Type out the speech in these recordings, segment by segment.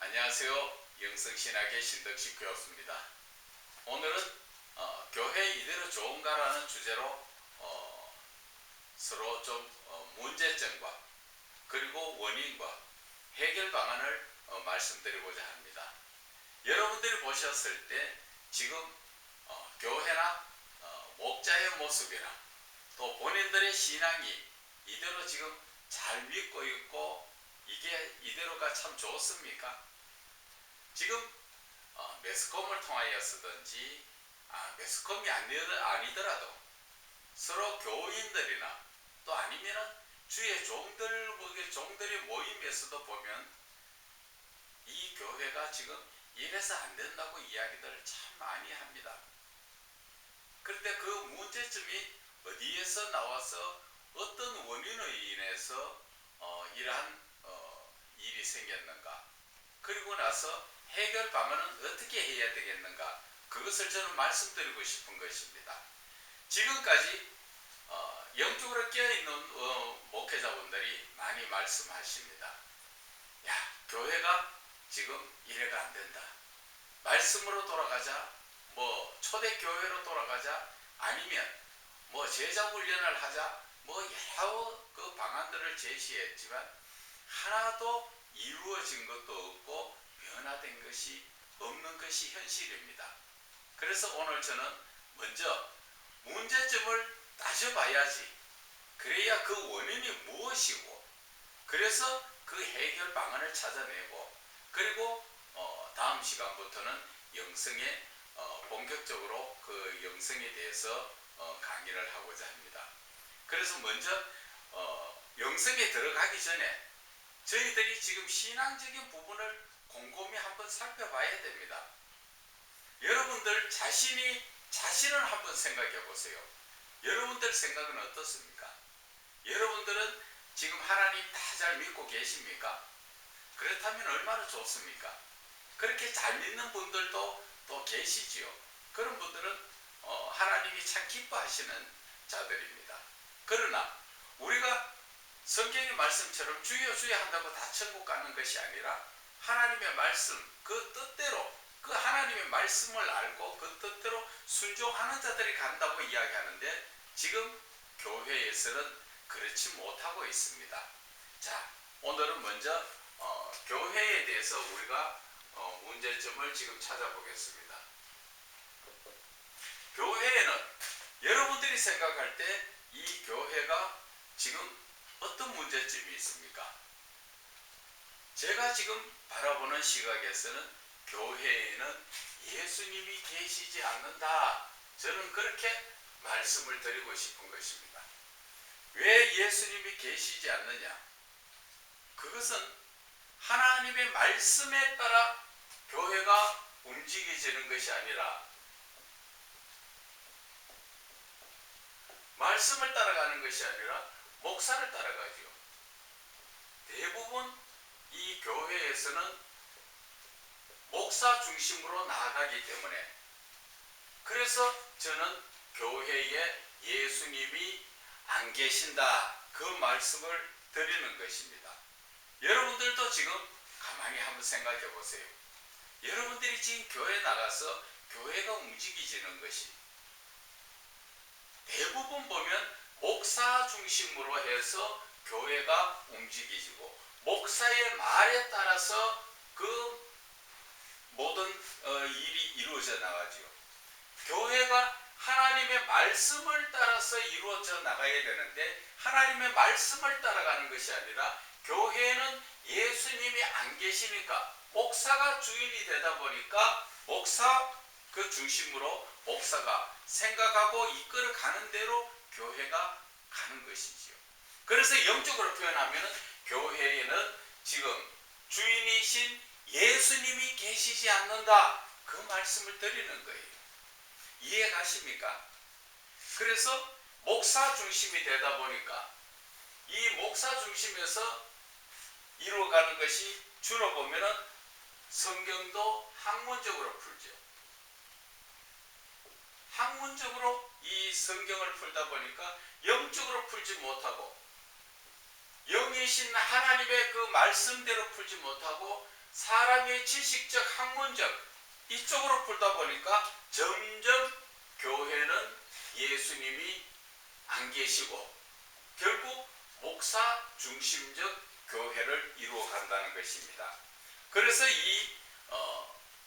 안녕하세요. 영성신학의 신덕식 교수입니다. 오늘은 교회 이대로 좋은가라는 주제로 서로 좀 문제점과 그리고 원인과 해결 방안을 말씀드리고자 합니다. 여러분들이 보셨을 때 지금 교회나 목자의 모습이나 또 본인들의 신앙이 이대로 지금 잘 믿고 있고 이게 이대로가 참 좋습니까? 지금 매스컴을 통하여서든지 매스컴이 아니더라도 서로 교인들이나 또 아니면 주의 종들이 모임에서도 보면 이 교회가 지금 이래서 안 된다고 이야기들을 참 많이 합니다. 그런데 그 문제점이 어디에서 나와서 어떤 원인으로 인해서 이러한 일이 생겼는가, 그리고 나서 해결 방안은 어떻게 해야 되겠는가, 그것을 저는 말씀드리고 싶은 것입니다. 지금까지 영적으로 깨어있는 목회자분들이 많이 말씀하십니다. 야, 교회가 지금 이래가 안 된다. 말씀으로 돌아가자, 초대교회로 돌아가자, 아니면 제자훈련을 하자, 여러 그 방안들을 제시했지만 하나도 이루어진 것도 없고 변화된 것이 없는 것이 현실입니다. 그래서 오늘 저는 먼저 문제점을 따져봐야지, 그래야 그 원인이 무엇이고, 그래서 그 해결 방안을 찾아내고, 그리고 다음 시간부터는 영성에 본격적으로 그 영성에 대해서 강의를 하고자 합니다. 그래서 먼저 영성에 들어가기 전에 저희들이 지금 신앙적인 부분을 곰곰이 한번 살펴봐야 됩니다. 여러분들 자신을 한번 생각해 보세요. 여러분들 생각은 어떻습니까? 여러분들은 지금 하나님 다 잘 믿고 계십니까? 그렇다면 얼마나 좋습니까? 그렇게 잘 믿는 분들도 또 계시지요. 그런 분들은 하나님이 참 기뻐하시는 자들입니다. 그러나 우리가 성경의 말씀처럼 주여 주여 한다고 다 천국 가는 것이 아니라 하나님의 말씀, 그 뜻대로, 그 하나님의 말씀을 알고 그 뜻대로 순종하는 자들이 간다고 이야기하는데, 지금 교회에서는 그렇지 못하고 있습니다. 자, 오늘은 먼저 교회에 대해서 우리가 문제점을 지금 찾아보겠습니다. 교회에는 여러분들이 생각할 때 이 교회가 지금 어떤 문제점이 있습니까? 제가 지금 바라보는 시각에서는 교회에는 예수님이 계시지 않는다, 저는 그렇게 말씀을 드리고 싶은 것입니다. 왜 예수님이 계시지 않느냐? 그것은 하나님의 말씀에 따라 교회가 움직여지는 것이 아니라 말씀을 따라가는 것이 아니라 목사를 따라가죠. 대부분 이 교회에서는 목사 중심으로 나아가기 때문에, 그래서 저는 교회에 예수님이 안 계신다, 그 말씀을 드리는 것입니다. 여러분들도 지금 가만히 한번 생각해 보세요. 여러분들이 지금 교회 나가서 교회가 움직이지는 것이 대부분 보면 목사 중심으로 해서 교회가 움직이지고, 목사의 말에 따라서 그 모든 일이 이루어져 나가죠. 교회가 하나님의 말씀을 따라서 이루어져 나가야 되는데 하나님의 말씀을 따라가는 것이 아니라 교회는 예수님이 안 계시니까 목사가 주인이 되다 보니까 목사 그 중심으로 목사가 생각하고 이끌어 가는 대로 교회가 가는 것이지요. 그래서 영적으로 표현하면 교회에는 지금 주인이신 예수님이 계시지 않는다, 그 말씀을 드리는 거예요. 이해 가십니까? 그래서 목사 중심이 되다 보니까 이 목사 중심에서 이루어가는 것이 주로 보면은 성경도 학문적으로 풀죠. 학문적으로 이 성경을 풀다 보니까 영적으로 풀지 못하고, 영이신 하나님의 그 말씀대로 풀지 못하고 사람의 지식적 학문적 이쪽으로 풀다 보니까 점점 교회는 예수님이 안 계시고 결국 목사 중심적 교회를 이루어 간다는 것입니다. 그래서 이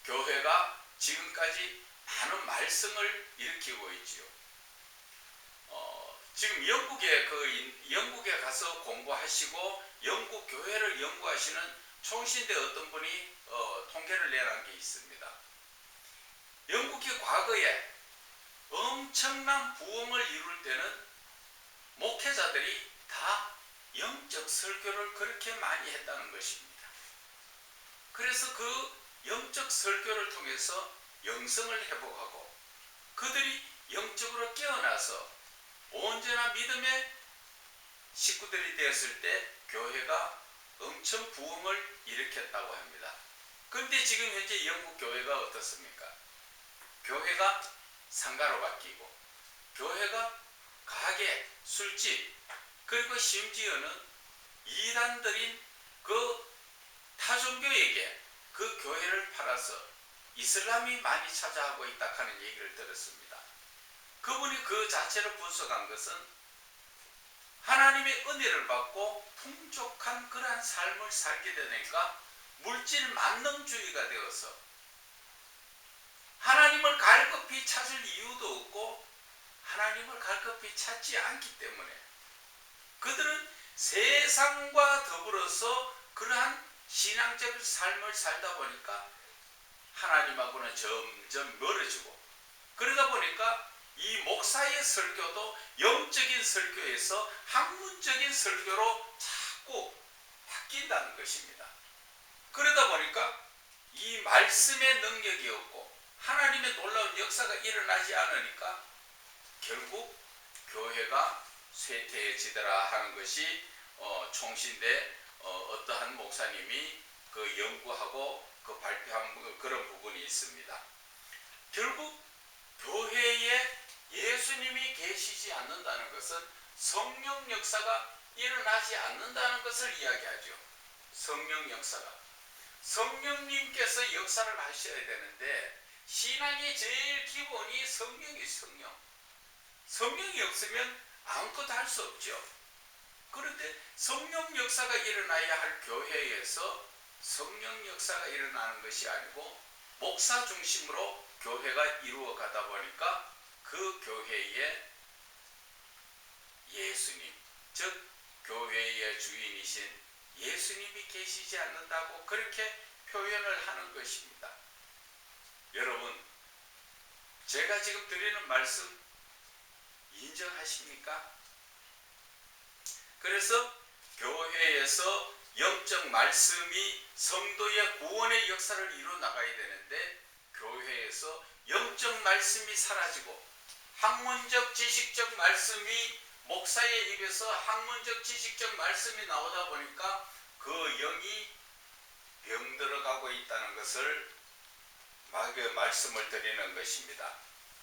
교회가 지금까지 많은 말썽을 일으키고 있지요. 지금 영국에 가서 공부하시고 영국 교회를 연구하시는 총신대 어떤 분이 통계를 내놓은 게 있습니다. 영국이 과거에 엄청난 부흥을 이룰 때는 목회자들이 다 영적 설교를 그렇게 많이 했다는 것입니다. 그래서 그 영적 설교를 통해서 영성을 회복하고 그들이 영적으로 깨어나서 온전한 믿음의 식구들이 되었을 때 교회가 엄청 부흥을 일으켰다고 합니다. 그런데 지금 현재 영국 교회가 어떻습니까? 교회가 상가로 바뀌고 교회가 가게, 술집, 그리고 심지어는 이단들인 그 타종교에게 그 교회를 팔아서 이슬람이 많이 차지하고 있다 하는 얘기를 들었습니다. 그분이 그 자체를 분석한 것은 하나님의 은혜를 받고 풍족한 그러한 삶을 살게 되니까 물질 만능주의가 되어서 하나님을 갈급히 찾을 이유도 없고 하나님을 갈급히 찾지 않기 때문에 그들은 세상과 더불어서 그러한 신앙적 삶을 살다 보니까 하나님하고는 점점 멀어지고 그러다 보니까 이 목사의 설교도 영적인 설교에서 학문적인 설교로 자꾸 바뀐다는 것입니다. 그러다 보니까 이 말씀의 능력이 없고 하나님의 놀라운 역사가 일어나지 않으니까 결국 교회가 쇠퇴해지더라 하는 것이 총신대 어떠한 목사님이 그 연구하고 그 발표한 그런 부분이 있습니다. 결국 교회에 예수님이 계시지 않는다는 것은 성령 역사가 일어나지 않는다는 것을 이야기하죠. 성령 역사가. 성령님께서 역사를 하셔야 되는데 신앙의 제일 기본이 성령이 성령. 성령이 없으면 아무것도 할 수 없죠. 그런데 성령 역사가 일어나야 할 교회에서 성령 역사가 일어나는 것이 아니고 목사 중심으로 교회가 이루어 가다 보니까 그 교회에 예수님, 즉 교회의 주인이신 예수님이 계시지 않는다고 그렇게 표현을 하는 것입니다. 여러분, 제가 지금 드리는 말씀 인정하십니까? 그래서 교회에서 영적 말씀이 성도의 구원의 역사를 이루어 나가야 되는데 교회에서 영적 말씀이 사라지고 학문적 지식적 말씀이 목사의 입에서 학문적 지식적 말씀이 나오다 보니까 그 영이 병들어가고 있다는 것을 말씀을 드리는 것입니다.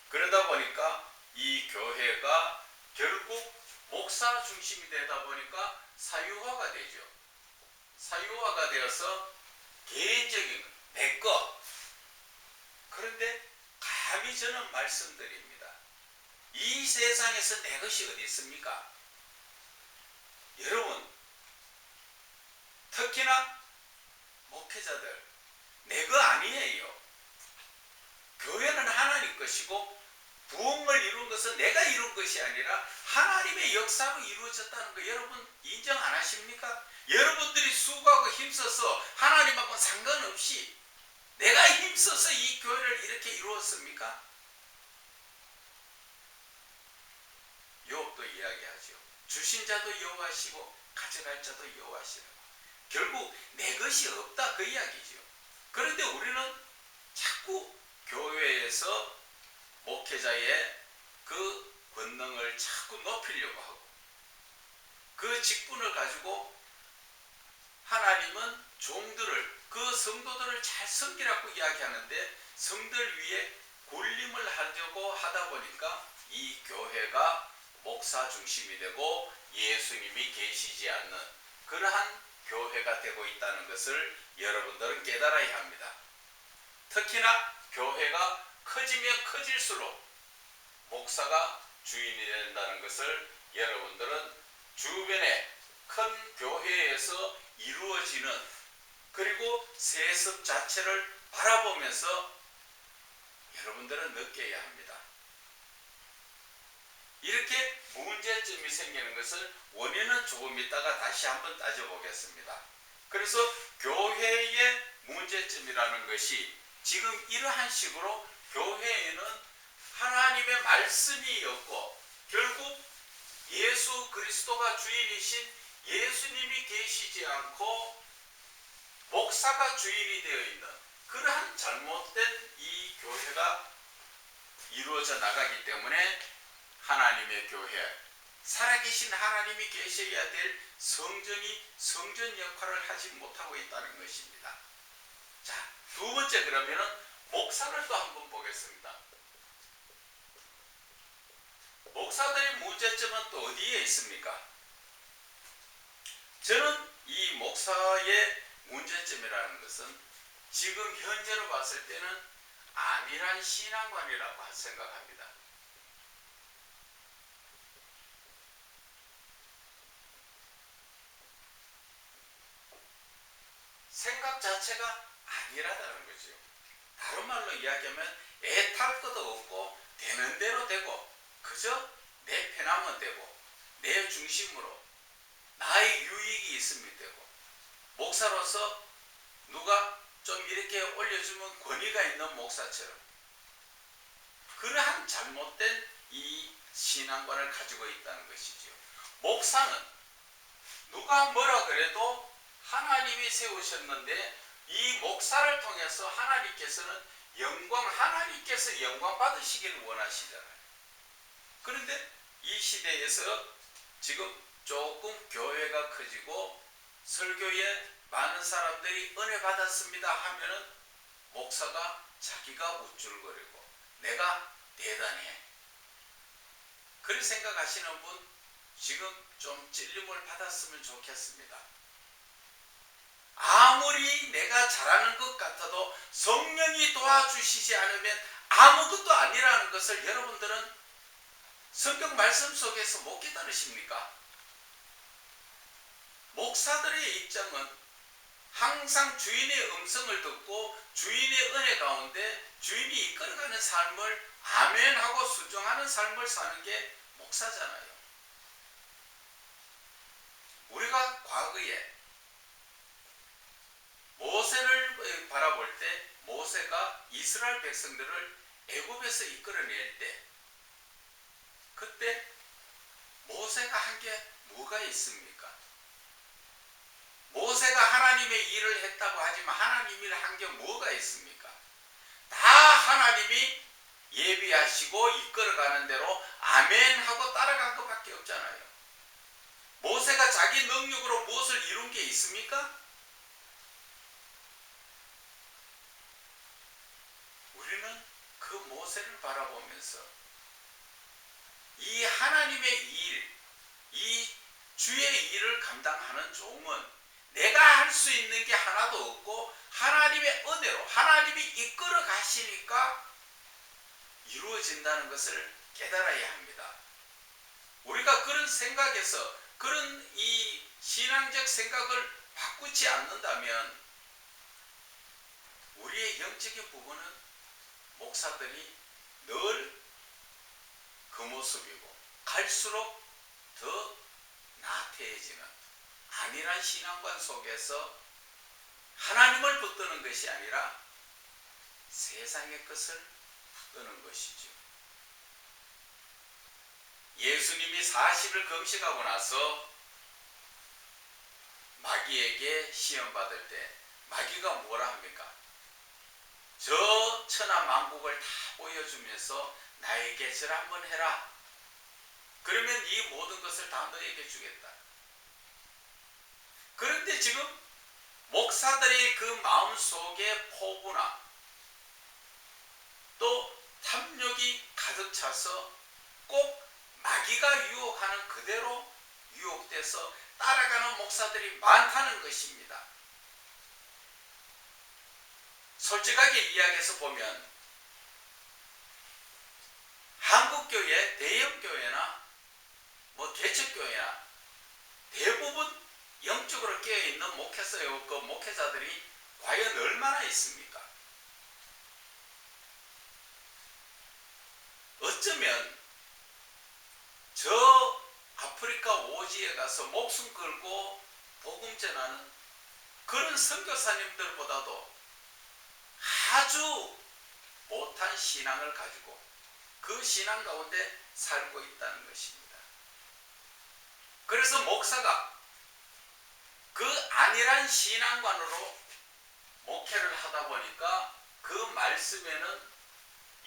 그러다 보니까 이 교회가 결국 목사 중심이 되다 보니까 사유화가 되죠. 사유화가 되어서 개인적인 내 것. 그런데 감히 저는 말씀드립니다. 이 세상에서 내 것이 어디 있습니까? 여러분, 특히나 목회자들 내 거 아니에요. 교회는 하나님 것이고 부흥을 이룬 것은 내가 이룬 것이 아니라 하나님의 역사로 이루어졌다는 거 여러분 인정 안 하십니까? 여러분들이 수고하고 힘써서 하나님하고 상관없이 내가 힘써서 이 교회를 이렇게 이루었습니까? 욥도 이야기하죠. 주신 자도 여호와시고 가져갈 자도 여호와시라고. 결국 내 것이 없다 그 이야기죠. 그런데 우리는 자꾸 교회에서 목회자의 그 권능을 자꾸 높이려고 하고 그 직분을 가지고 하나님은 종들을 그 성도들을 잘 섬기라고 이야기하는데 성들 위에 군림을 하려고 하다 보니까 이 교회가 목사 중심이 되고 예수님이 계시지 않는 그러한 교회가 되고 있다는 것을 여러분들은 깨달아야 합니다. 특히나 교회가 커지면 커질수록 목사가 주인이 된다는 것을 여러분들은 주변에 큰 교회에서 이루어지는, 그리고 세습 자체를 바라보면서 여러분들은 느껴야 합니다. 이렇게 문제점이 생기는 것을 원인은 조금 있다가 다시 한번 따져보겠습니다. 그래서 교회의 문제점이라는 것이 지금 이러한 식으로 교회에는 하나님의 말씀이 없고 결국 예수 그리스도가 주인이신 예수님이 계시지 않고 목사가 주인이 되어 있는 그러한 잘못된 이 교회가 이루어져 나가기 때문에 하나님의 교회, 살아계신 하나님이 계셔야 될 성전이 성전 역할을 하지 못하고 있다는 것입니다. 자, 두 번째, 그러면은 목사를 또 한번 보겠습니다. 목사들의 문제점은 또 어디에 있습니까? 저는 이 목사의 문제점이라는 것은 지금 현재로 봤을 때는 안일한 신앙관이라고 생각합니다. 생각 자체가 안일하다는 거죠. 다른 말로 이야기하면 애탈 것도 없고 되는 대로 되고 그저 내 편하면 되고 내 중심으로 나의 유익이 있으면 되고, 목사로서 누가 좀 이렇게 올려주면 권위가 있는 목사처럼 그러한 잘못된 이 신앙관을 가지고 있다는 것이죠. 목사는 누가 뭐라 그래도 하나님이 세우셨는데 이 목사를 통해서 하나님께서는 하나님께서 영광 받으시기를 원하시잖아요. 그런데 이 시대에서 지금 조금 교회가 커지고 설교에 많은 사람들이 은혜 받았습니다 하면은 목사가 자기가 우쭐거리고 내가 대단해, 그런 생각하시는 분 지금 좀 찔림을 받았으면 좋겠습니다. 아무리 내가 잘하는 것 같아도 성령이 도와주시지 않으면 아무것도 아니라는 것을 여러분들은 성경 말씀 속에서 못 깨달으십니까? 목사들의 입장은 항상 주인의 음성을 듣고 주인의 은혜 가운데 주인이 이끌어가는 삶을 아멘하고 순종하는 삶을 사는 게 목사잖아요. 우리가 과거에 모세를 바라볼 때 모세가 이스라엘 백성들을 애굽에서 이끌어낼 때 그때 모세가 한 게 뭐가 있습니까? 모세가 하나님의 일을 했다고 하지만 하나님이 한 게 뭐가 있습니까? 다 하나님이 예비하시고 이끌어가는 대로 아멘 하고 따라간 것밖에 없잖아요. 모세가 자기 능력으로 무엇을 이룬 게 있습니까? 우리는 그 모세를 바라보면서 이 하나님의 일, 이 주의 일을 감당하는 종은 내가 할 수 있는 게 하나도 없고 하나님의 은혜로 하나님이 이끌어 가시니까 이루어진다는 것을 깨달아야 합니다. 우리가 그런 생각에서 그런 이 신앙적 생각을 바꾸지 않는다면 우리의 영적인 부분은 목사들이 늘 그 모습이고 갈수록 더 나태해지는 안일한 신앙관 속에서 하나님을 붙드는 것이 아니라 세상의 것을 붙드는 것이죠. 예수님이 40일 금식하고 나서 마귀에게 시험받을 때 마귀가 뭐라 합니까? 저 천하만국을 다 보여주면서 나에게 절 한번 해라. 그러면 이 모든 것을 다 너에게 주겠다. 그런데 지금 목사들의 그 마음속에 포부나 또 탐욕이 가득 차서 꼭 마귀가 유혹하는 그대로 유혹돼서 따라가는 목사들이 많다는 것입니다. 솔직하게 이야기해서 보면 한국교회, 대형교회나 개척교회나 대부분 영적으로 깨어있는 목회자들이 과연 얼마나 있습니까? 어쩌면 저 아프리카 오지에 가서 목숨 걸고 복음 전하는 그런 선교사님들보다도 아주 못한 신앙을 가지고 그 신앙 가운데 살고 있다는 것입니다. 그래서 목사가 그 안일한 신앙관으로 목회를 하다 보니까 그 말씀에는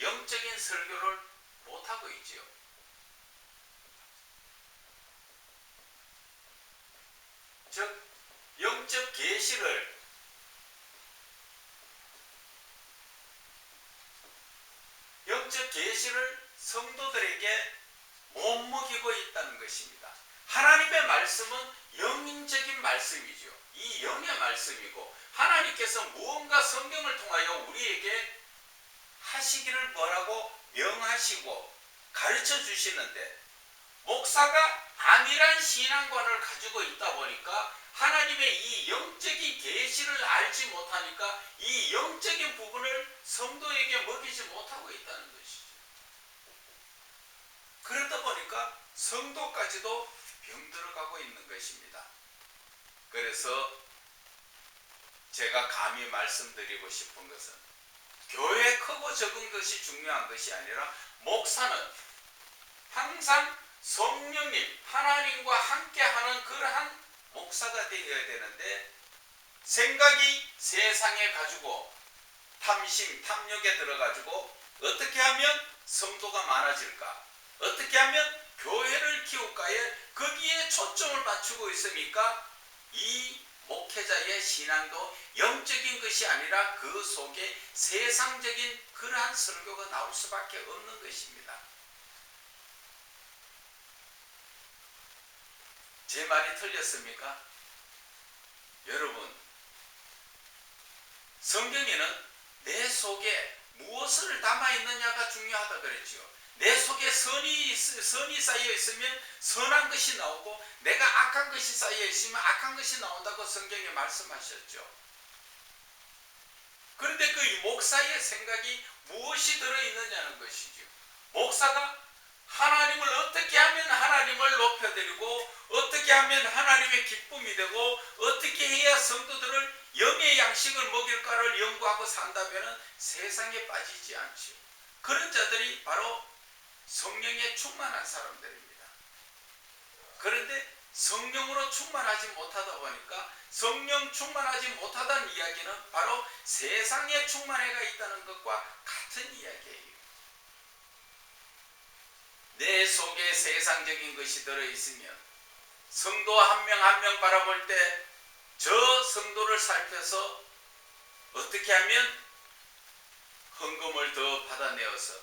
영적인 설교를 못하고 있지요. 즉 영적 계시를 성도들에게 못 먹이고 있다는 것입니다. 하나님의 말씀은 영적인 말씀이죠. 이 영의 말씀이고 하나님께서 무언가 성경을 통하여 우리에게 하시기를 뭐라고 명하시고 가르쳐 주시는데 목사가 안일한 신앙관을 가지고 있다 보니까 하나님의 이 영적인 계시를 알지 못하니까 이 영적인 부분을 성도에게 먹이지 못하고 있다는 것이죠. 그러다 보니까 성도까지도 병들어가고 있는 것입니다. 그래서 제가 감히 말씀드리고 싶은 것은 교회 크고 적은 것이 중요한 것이 아니라 목사는 항상 성령님, 하나님과 함께하는 그러한 목사가 되어야 되는데 생각이 세상에 가지고 탐심, 탐욕에 들어가지고 어떻게 하면 성도가 많아질까? 어떻게 하면 교회를 키울까에 거기에 초점을 맞추고 있으니까 이 목회자의 신앙도 영적인 것이 아니라 그 속에 세상적인 그러한 설교가 나올 수밖에 없는 것입니다. 제 말이 틀렸습니까? 여러분, 성경에는 내 속에 무엇을 담아있느냐가 중요하다 그랬죠. 내 속에 선이 쌓여 있으면 선한 것이 나오고 내가 악한 것이 쌓여 있으면 악한 것이 나온다고 성경에 말씀하셨죠. 그런데 그 목사의 생각이 무엇이 들어있느냐는 것이죠. 목사가 하나님을 어떻게 하면 하나님을 높여드리고 어떻게 하면 하나님의 기쁨이 되고 어떻게 해야 성도들을 영의 양식을 먹일까를 연구하고 산다면 세상에 빠지지 않죠. 그런 자들이 바로 성령에 충만한 사람들입니다. 그런데 성령으로 충만하지 못하다 보니까 성령 충만하지 못하다는 이야기는 바로 세상에 충만해가 있다는 것과 같은 이야기예요. 내 속에 세상적인 것이 들어있으면 성도 한 명 한 명 바라볼 때 저 성도를 살펴서 어떻게 하면 헌금을 더 받아내어서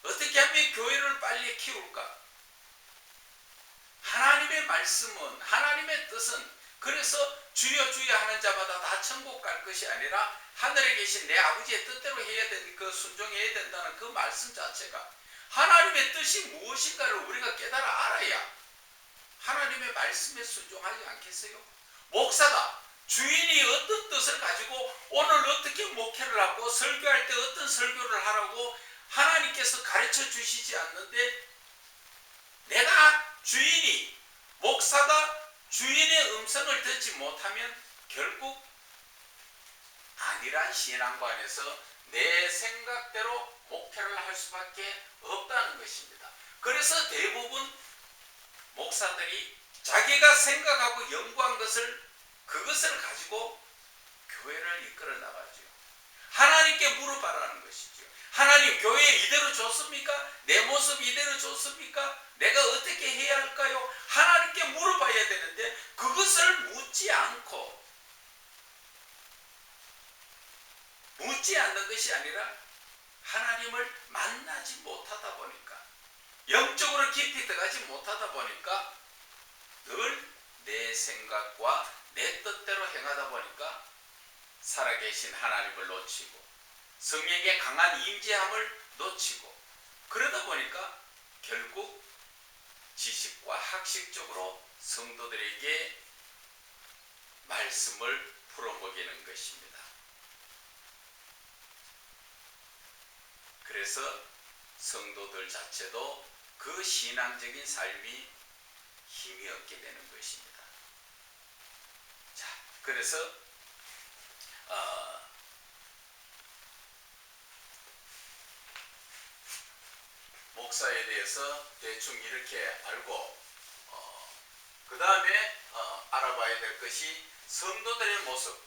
어떻게 하면 교회를 빨리 키울까? 하나님의 말씀은 하나님의 뜻은 그래서 주여 주여 하는 자마다 다 천국 갈 것이 아니라 하늘에 계신 내 아버지의 뜻대로 해야 되는 그 순종해야 된다는 그 말씀 자체가 하나님의 뜻이 무엇인가를 우리가 깨달아 알아야 하나님의 말씀에 순종하지 않겠어요? 목사가 주인이 어떤 뜻을 가지고 오늘 어떻게 목회를 하고 설교할 때 어떤 설교를 하라고 하나님께서 가르쳐 주시지 않는데 내가 주인이 목사가 주인의 음성을 듣지 못하면 결국 안일한 신앙관에서 내 생각대로 목회를 할 수밖에 없다는 것입니다. 그래서 대부분 목사들이 자기가 생각하고 연구한 그것을 가지고 교회를 이끌어 나가죠. 하나님께 물어봐라는 것이죠. 하나님, 교회 이대로 좋습니까? 내 모습 이대로 좋습니까? 내가 어떻게 해야 할까요? 하나님께 물어봐야 되는데 그것을 묻지 않는 것이 아니라 하나님을 만나지 못하다 보니까 영적으로 깊이 들어가지 못하다 보니까 늘 내 생각과 내 뜻대로 행하다 보니까 살아계신 하나님을 놓치고 성령의 강한 임재함을 놓치고 그러다 보니까 결국 지식과 학식적으로 성도들에게 말씀을 풀어먹이는 것입니다. 그래서 성도들 자체도 그 신앙적인 삶이 힘이 없게 되는 것입니다. 자, 그래서 목사에 대해서 대충 이렇게 알고 그 다음에 알아봐야 될 것이 성도들의 모습.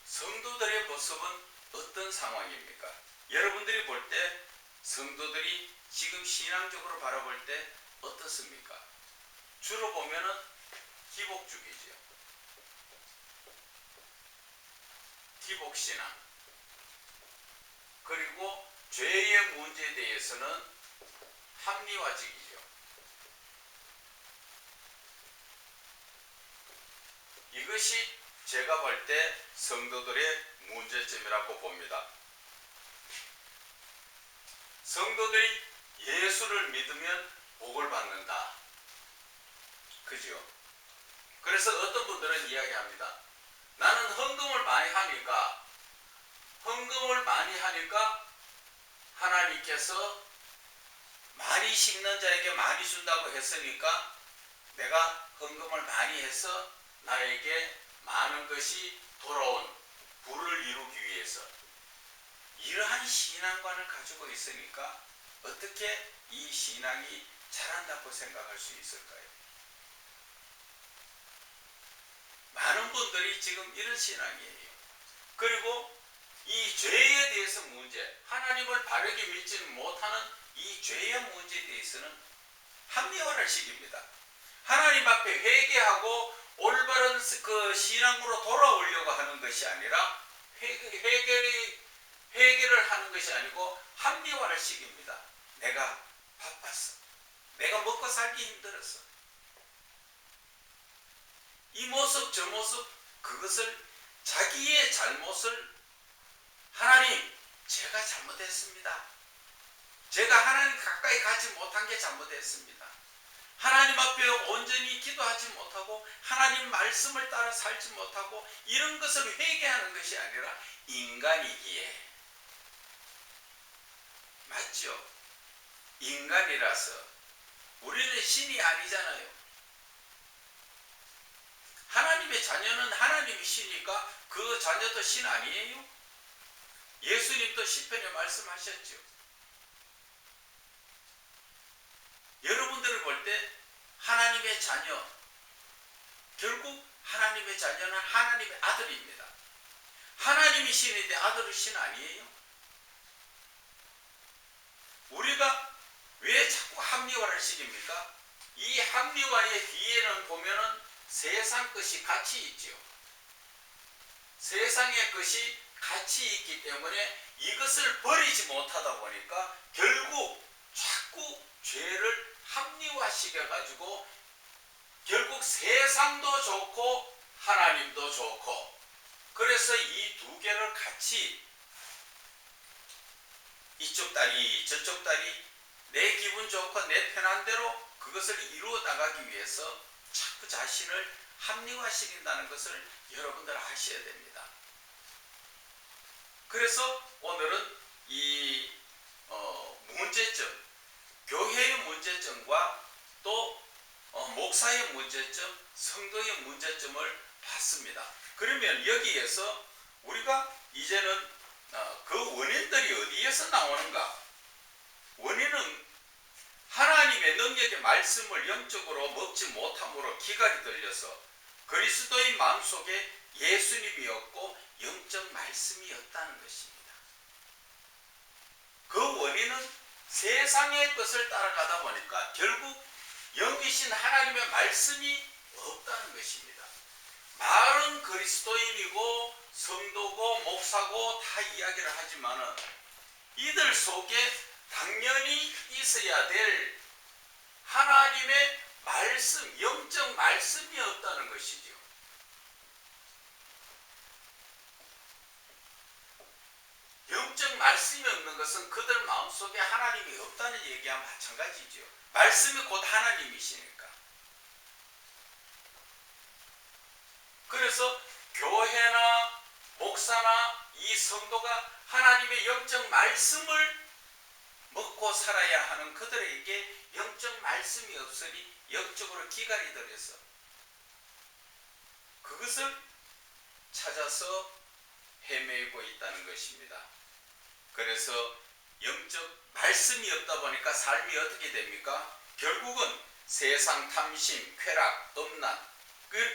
성도들의 모습은 어떤 상황입니까? 여러분들이 볼 때 성도들이 지금 신앙적으로 바라볼 때 어떻습니까? 주로 보면은 기복주의죠. 기복신앙. 그리고 죄의 문제에 대해서는 합리화적이죠. 이것이 제가 볼 때 성도들의 문제점이라고 봅니다. 성도들이 예수를 믿으면 복을 받는다. 그죠? 그래서 어떤 분들은 이야기합니다. 나는 헌금을 많이 하니까 하나님께서 많이 심는 자에게 많이 준다고 했으니까 내가 헌금을 많이 해서 나에게 많은 것이 돌아온 부를 이루기 위해서 이러한 신앙관을 가지고 있으니까 어떻게 이 신앙이 자란다고 생각할 수 있을까요? 많은 분들이 지금 이런 신앙이에요. 그리고 이 죄에 대해서 문제, 하나님을 바르게 믿지는 못하는 이 죄의 문제에 대해서는 합리화를 시킵니다. 하나님 앞에 회개하고 올바른 그 신앙으로 돌아오려고 하는 것이 아니라 회개를 하는 것이 아니고 합리화를 시킵니다. 내가 바빴어. 내가 먹고 살기 힘들었어. 이 모습 저 모습 그것을 자기의 잘못을 하나님 제가 잘못했습니다. 제가 하나님 가까이 가지 못한 게 잘못했습니다. 하나님 앞에 온전히 기도하지 못하고 하나님 말씀을 따라 살지 못하고 이런 것을 회개하는 것이 아니라 인간이기에 맞죠? 인간이라서 우리는 신이 아니잖아요. 하나님의 자녀는 하나님이 신이니까 그 자녀도 신 아니에요? 예수님도 시편에 말씀하셨죠. 여러분들을 볼 때 하나님의 자녀, 결국 하나님의 자녀는 하나님의 아들입니다. 하나님이 신인데 아들은 신 아니에요? 우리가 왜 자꾸 합리화를 시킵니까? 이 합리화의 뒤에는 보면은 세상 것이 같이 있죠. 세상의 것이 같이 있기 때문에 이것을 버리지 못하다 보니까 결국 자꾸 죄를 합리화시켜가지고 결국 세상도 좋고 하나님도 좋고 그래서 이 두 개를 같이 이쪽 다리 저쪽 다리 내 기분 좋고 내 편한 대로 그것을 이루어 나가기 위해서 자꾸 자신을 합리화시킨다는 것을 여러분들 아셔야 됩니다. 그래서 오늘은 이 문제점, 교회의 문제점과 또 목사의 문제점, 성도의 문제점을 봤습니다. 그러면 여기에서 우리가 이제는 그 원인들이 어디에서 나오는가? 원인은 하나님의 능력의 말씀을 영적으로 먹지 못함으로 기각이 들려서 그리스도의 마음속에 예수님이 없고 영적 말씀이 없다는 것입니다. 그 원인은 세상의 것을 따라가다 보니까 결국 영이신 하나님의 말씀이 없다는 것입니다. 말은 그리스도인이고 성도고 목사고 다 이야기를 하지만은 이들 속에 당연히 있어야 될 하나님의 말씀, 영적 말씀이 없다는 것이죠. 영적 말씀이 없는 것은 그들 마음속에 하나님이 없다는 얘기와 마찬가지죠. 말씀이 곧 하나님이시니까. 그래서 교회나 목사나 이 성도가 하나님의 영적 말씀을 먹고 살아야 하는 그들에게 영적 말씀이 없으니 영적으로 기갈이 들여서 그것을 찾아서 헤매고 있다는 것입니다. 그래서 영적 말씀이 없다 보니까 삶이 어떻게 됩니까? 결국은 세상 탐심, 쾌락, 음란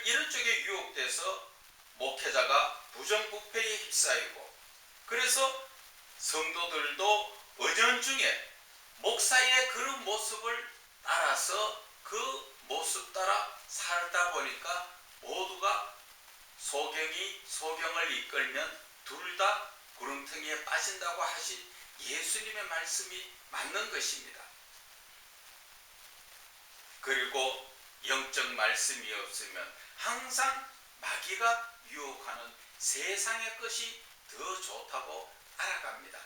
이런 쪽에 유혹돼서 목회자가 부정부패에 휩싸이고, 그래서 성도들도 은연중에 목사의 그런 모습을 따라서 그 모습 따라 살다 보니까 모두가 소경을 이끌면 둘 다 구렁텅이에 빠진다고 하신 예수님의 말씀이 맞는 것입니다. 그리고 영적 말씀이 없으면 항상 마귀가 유혹하는 세상의 것이 더 좋다고 알아갑니다.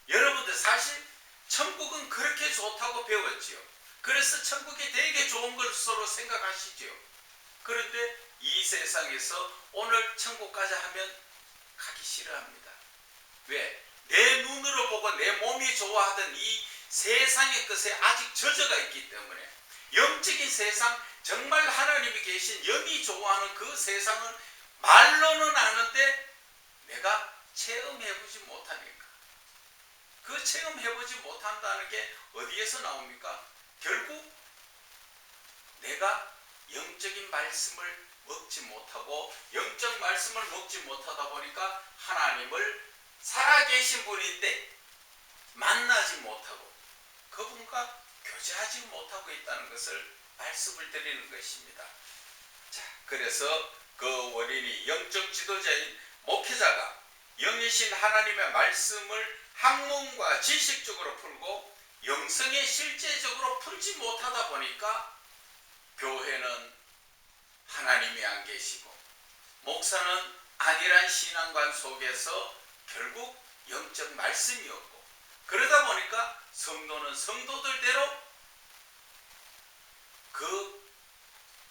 여러분들 사실 천국은 그렇게 좋다고 배웠지요. 그래서 천국이 되게 좋은 것으로 생각하시죠. 그런데 이 세상에서 오늘 천국 가자 하면 가기 싫어합니다. 왜? 내 눈으로 보고 내 몸이 좋아하던 이 세상의 것에 아직 저저가 있기 때문에, 영적인 세상, 정말 하나님이 계신 영이 좋아하는 그 세상은 말로는 아는데 내가 체험해보지 못하니까. 그 체험해보지 못한다는 게 어디에서 나옵니까? 결국 내가 영적인 말씀을 먹지 못하고 영적 말씀을 먹지 못하다 보니까 하나님을 살아계신 분인데 만나지 못하고 그분과 교제하지 못하고 있다는 것을 말씀을 드리는 것입니다. 자, 그래서 그 원인이 영적 지도자인 목회자가 영이신 하나님의 말씀을 학문과 지식적으로 풀고 영성에 실제적으로 풀지 못하다 보니까 교회는 하나님이 안 계시고 목사는 안일한 신앙관 속에서 결국 영적 말씀이 없고, 그러다 보니까 성도는 성도들대로 그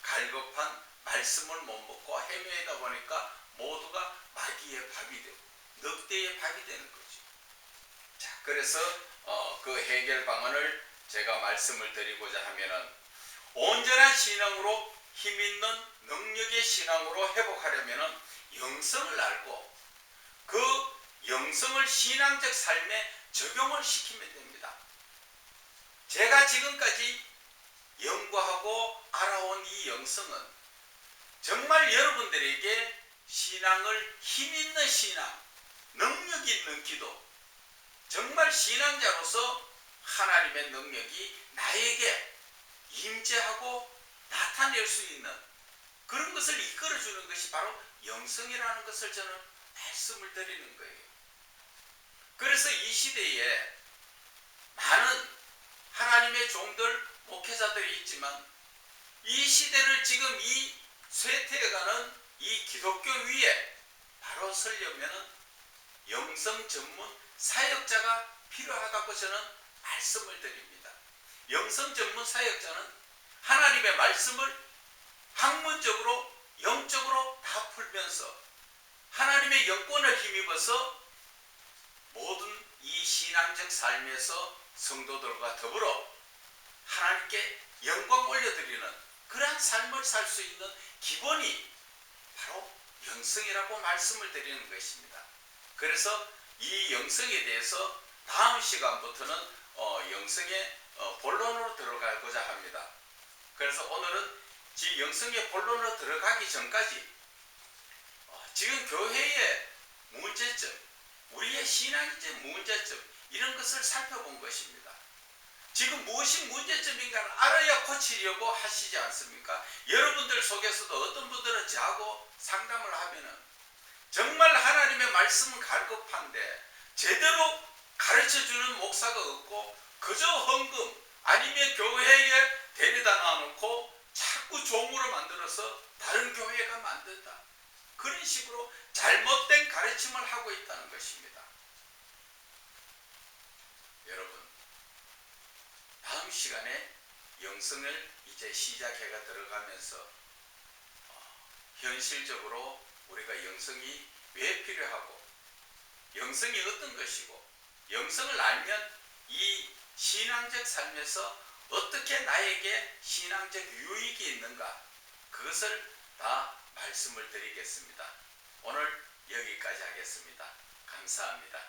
갈급한 말씀을 못 먹고 헤매다 보니까 모두가 마귀의 밥이 되고 늑대의 밥이 되는 거죠. 자, 그래서 그 해결 방안을 제가 말씀을 드리고자 하면은, 온전한 신앙으로 힘있는 능력의 신앙으로 회복하려면은 영성을 알고 그 영성을 신앙적 삶에 적용을 시키면 됩니다. 제가 지금까지 연구하고 알아온 이 영성은 정말 여러분들에게 신앙을, 힘있는 신앙, 능력 있는 기도, 정말 신앙자로서 하나님의 능력이 나에게 임재하고 나타낼 수 있는 그런 것을 이끌어주는 것이 바로 영성이라는 것을 저는 말씀을 드리는 거예요. 그래서 이 시대에 많은 하나님의 종들, 목회자들이 있지만 이 시대를 지금 이 쇠퇴해가는 이 기독교 위에 바로 서려면 영성 전문 사역자가 필요하다고 저는 말씀을 드립니다. 영성 전문 사역자는 하나님의 말씀을 학문적으로 영적으로 다 풀면서 하나님의 영권을 힘입어서 모든 이 신앙적 삶에서 성도들과 더불어 하나님께 영광 올려드리는 그러한 삶을 살 수 있는 기본이 바로 영성이라고 말씀을 드리는 것입니다. 그래서 이 영성에 대해서 다음 시간부터는 영성의 본론으로 들어가고자 합니다. 그래서 오늘은 이 영성의 본론으로 들어가기 전까지 지금 교회의 문제점, 우리의 신앙의 문제점, 이런 것을 살펴본 것입니다. 지금 무엇이 문제점인가 알아야 고치려고 하시지 않습니까? 여러분들 속에서도 어떤 분들은 저하고 상담을 하면은 정말 하나님의 말씀은 갈급한데 제대로 가르쳐주는 목사가 없고 그저 헌금 아니면 교회에 데려다 놔놓고 자꾸 종으로 만들어서 다른 교회가 만든다. 그런 식으로 잘못된 가르침을 하고 있다는 것입니다. 여러분, 다음 시간에 영성을 이제 시작해가 들어가면서 현실적으로 우리가 영성이 왜 필요하고 영성이 어떤 것이고 영성을 알면 이 신앙적 삶에서 어떻게 나에게 신앙적 유익이 있는가 그것을 다 말씀을 드리겠습니다. 오늘 여기까지 하겠습니다. 감사합니다.